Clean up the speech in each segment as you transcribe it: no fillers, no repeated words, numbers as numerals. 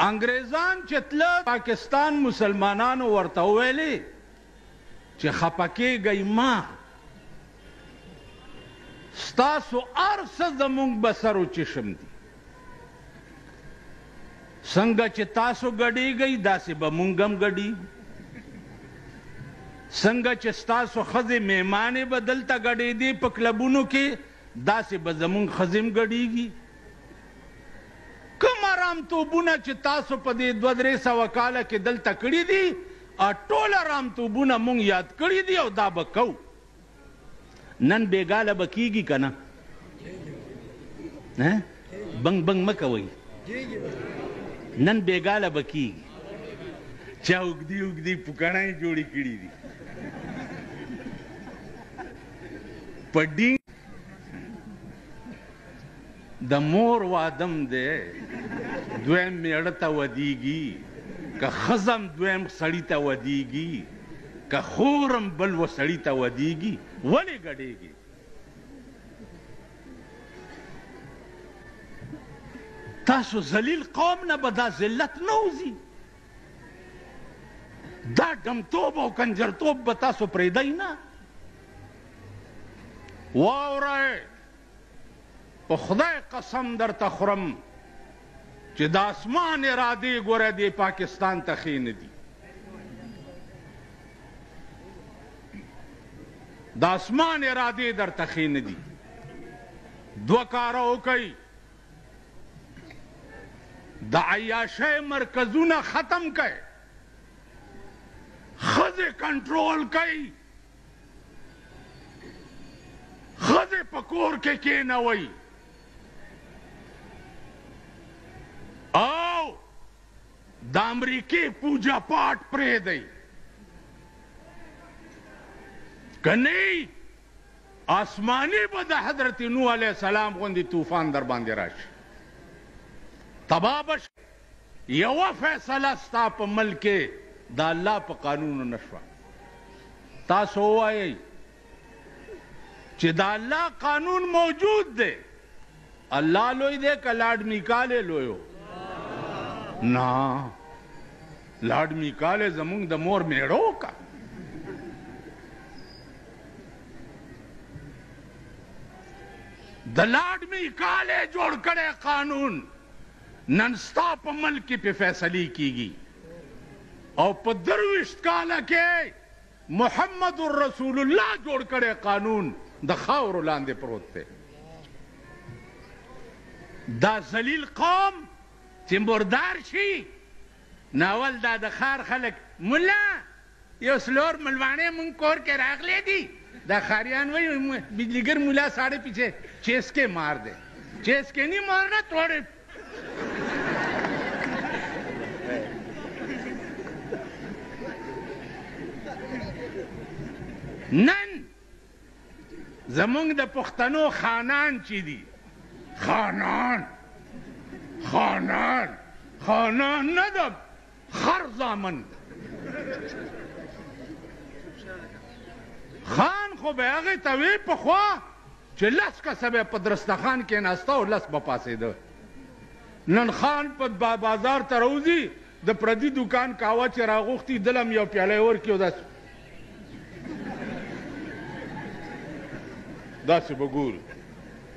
انګریزان چې تله پاکستان مسلمانانو ورته وویلې چې خفه کېږئ مه، ستاسو هر څه زموږ به سر و چشم دي، څنګه چې تاسو ګډېږئ داسې به موږ هم ګډېږو، څنګه چې ستاسو ښځې میمانې به دلته ګډېدې په کلبونو کې داسې به زموږ ښځې هم ګډېږي. کوم ارامتوبونه چې تاسو په دې 200-300 کاله کې دلته کړي دي ټول ارامتوبونه مونږ یاد کړي دي او دا به کوو. نن بېګاله به کېږي که نه؟ بنګ بنګ مه کوئ، نن بېګاله به کېږي. چا اوږدې اوږدې پوکڼۍ جوړې کړي دي په ډینګ د مور وادم دی دویم میړه ته ودیږي، که ښځم دویم سړي ته ودیږي، که خورم بل و سړي ته ودیږي. ولې ګډېږي؟ تاسو ذلیل قوم نه به دا ذلت نه وځي، دا ډمتوب او کنجرتوب به تاسو پرېږدئ نه. واورئ، په خدای قسم درته خورم چې د اسمان ارادې ګوره دې پاکستان ته ښې نه دي، د اسمان ارادې درته ښې نه دي. 2 کاره وکئ، د عیاشۍ مرکزونه ختم کئ، ښځې کنټرول کئ، ښځې په کور کې کېنوئ او د امریکې پوجا پاټ پرېږدئ، که نه آسماني به د حضرت نوح علیه السلام غوندې طوفان در باندې راشي، تباه به شي. یوه فیصله ستا په ملک کې د الله په قانونو نه شوه. تاسو ووایئ چې د الله قانون موجود دی، الله لوی دی که لاډ میکالې لوی و؟ نه، لاډ میکالې زموږ د مور میړه که. د لاډ میکالې جوړ کړی قانون نن ستا په ملک کې پې فیصلې کېږي او په 23 کاله کې محمد رسول الله جوړ کړی قانون د خاورو لاندې پروت دی. دا ذلیل قوم چې مردار شي، ناول دا د ښار خلک ملا یو سلور ملوانې مونږ کور کې راغلی دي، دا ښاریان وایي بجلیګر ملا ساڑے پیچھے چیسکے مار دے. چیسکے نہیں مارنا، تھوڑے نن زمونږ د پښتنو خانان چې دي، خانان نه د خر زامن، خان خو به هغې ته وی پخوا چې 10 کسه به په درستخان کېناسته او 10 به پاسېده. نن خان په بازار ته راوځي، د پردي دوکان کاوه چې راغوښتي دلم یو پیاله ورکړي او داسې به ګوري،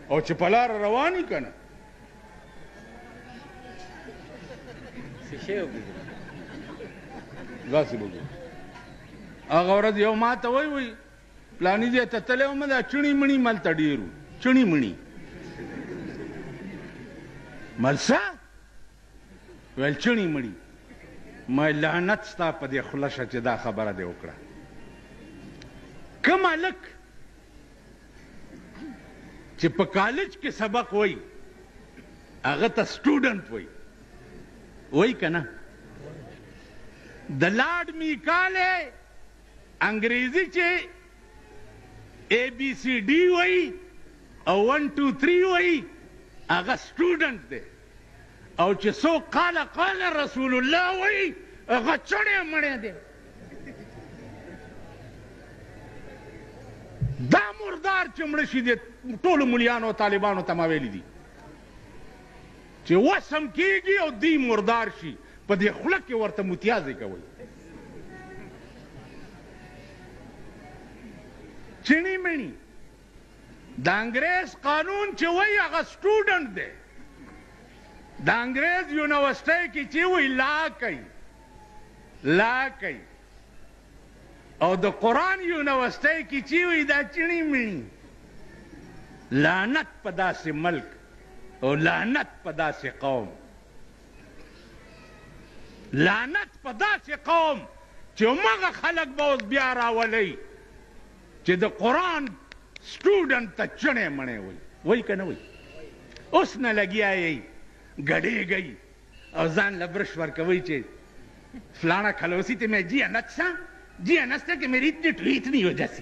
او چې په لاره روان یي که نه داسې به ګوري. هغه ورځ یو ما ته وایي پلاني ځای ته تللی وم، دا چڼي مڼي ملته ډېر وو، چڼي مڼي ملسه ویل چڼي مڼي. ما لعنت ستا په دې خوله شه چې دا خبره دې وکړه. کوم هلک چې په کالج کې سبق وایي هغه ته سټوډنټ وایي که نه؟ د لاډ میکالې انګریزي چې ABCD وایي او 1 2 3 وایي هغه سټوډنټ دی، او چې څوک قال رسول الله وایي هغه چڼی مڼی دی. دا مردار چې مړه شي دی ټولو ملیانو او طالبانو ته ما ویلي دي چې وسم کېږي او دی مردار شي په دې خوله کې ورته متیازې کوئ. چڼي مڼي د انګریز قانون چې وایي هغه سټوډنټ دی. د انګریز یونیورسټۍ کې چې وایي لا کوي او د قرآن یونیورسټۍ کې چې وایي دا چڼي مڼي. لعنت په داسې ملک او لعنت په داسې قوم، لعنت په داسې قوم چې همغه خلک به اوس بیا راولئ چې د قرآن سټوډنټ ته چڼی مڼی وایي که نه وایي. اوس نه لګیا یئ ګډېږئ او ځان له برش ورکوئ چې فلانا کھلوسی تے میں جی انت سا جی انت کہ میری اتنی ٹویت نہیں ہو جیسی.